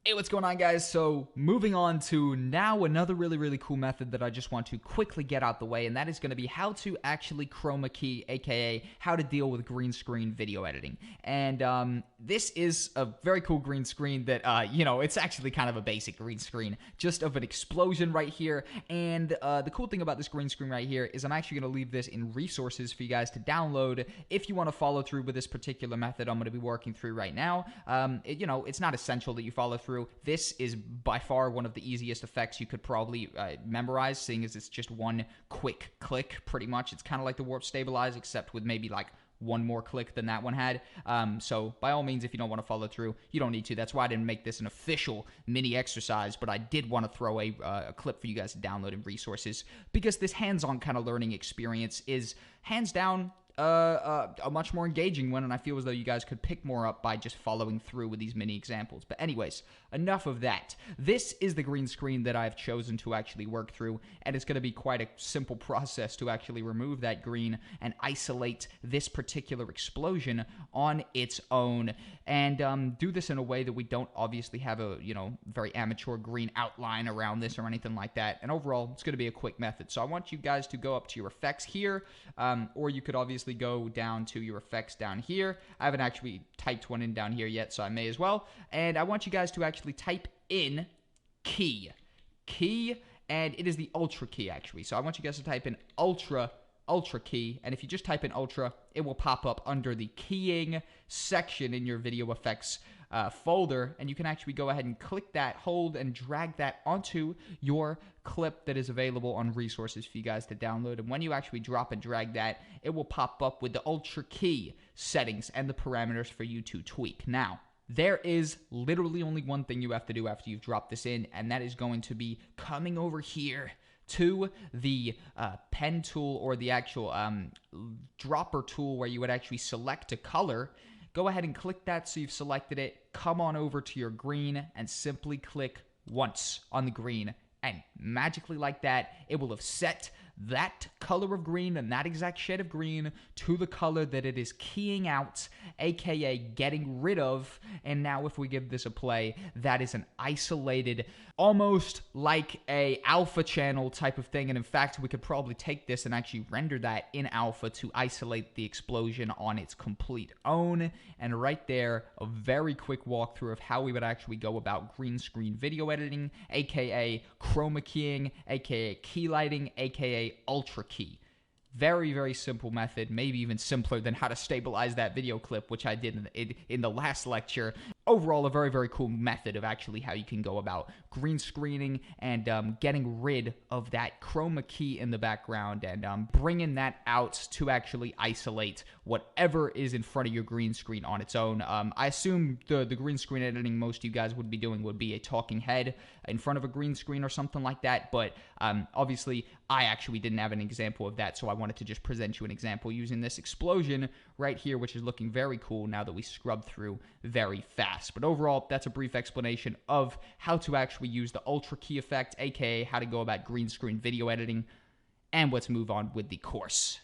Hey, what's going on, guys? So moving on to now another really cool method that I just want to quickly get out the way, and that is going to be how to actually chroma key, aka how to deal with green screen video editing. And this is a very cool green screen that, it's actually kind of a basic green screen, just of an explosion right here. And the cool thing about this green screen right here is I'm actually going to leave this in resources for you guys to download if you want to follow through with this particular method I'm going to be working through right now. It's not essential that you follow through. This is by far one of the easiest effects you could probably memorize, seeing as it's just one quick click, pretty much. It's kind of like the warp stabilize, except with maybe like one more click than that one had. So by all means, if you don't want to follow through, you don't need to. That's why I didn't make this an official mini exercise, but I did want to throw a clip for you guys to download in resources, because this hands-on kind of learning experience is hands down a much more engaging one, and I feel as though you guys could pick more up by just following through with these mini examples. But anyways, enough of that. This is the green screen that I've chosen to actually work through, and it's going to be quite a simple process to actually remove that green and isolate this particular explosion on its own, and do this in a way that we don't obviously have a very amateur green outline around this or anything like that. And overall, it's going to be a quick method. So I want you guys to go up to your effects here, or you could obviously go down to your effects down here. I haven't actually typed one in down here yet, so I may as well. And I want you guys to actually type in key, and it is the ultra key actually. So I want you guys to type in ultra key, and if you just type in ultra, it will pop up under the keying section in your video effects folder, and you can actually go ahead and click that, hold, and drag that onto your clip that is available on resources for you guys to download. And when you actually drop and drag that, it will pop up with the ultra key settings and the parameters for you to tweak. Now, there is literally only one thing you have to do after you've dropped this in, and that is going to be coming over here to the pen tool, or the actual dropper tool where you would actually select a color. Go ahead and click that so you've selected it. Come on over to your green and simply click once on the green. And magically like that, it will have set that color of green and that exact shade of green to the color that it is keying out, aka getting rid of. And now if we give this a play, that is an isolated, almost like a alpha channel type of thing. And in fact, we could probably take this and actually render that in alpha to isolate the explosion on its complete own. And right there, a very quick walkthrough of how we would actually go about green screen video editing, aka chroma keying, aka key lighting, aka ultra key. Very simple method, maybe even simpler than how to stabilize that video clip, which I did in the last lecture. Overall, a very cool method of actually how you can go about green screening and getting rid of that chroma key in the background, and bringing that out to actually isolate whatever is in front of your green screen on its own. I assume the green screen editing most of you guys would be doing would be a talking head in front of a green screen or something like that, but obviously I actually didn't have an example of that, so I wanted to just present you an example using this explosion right here, which is looking very cool now that we scrubbed through very fast. But overall, that's a brief explanation of how to actually use the ultra key effect, aka how to go about green screen video editing, and let's move on with the course.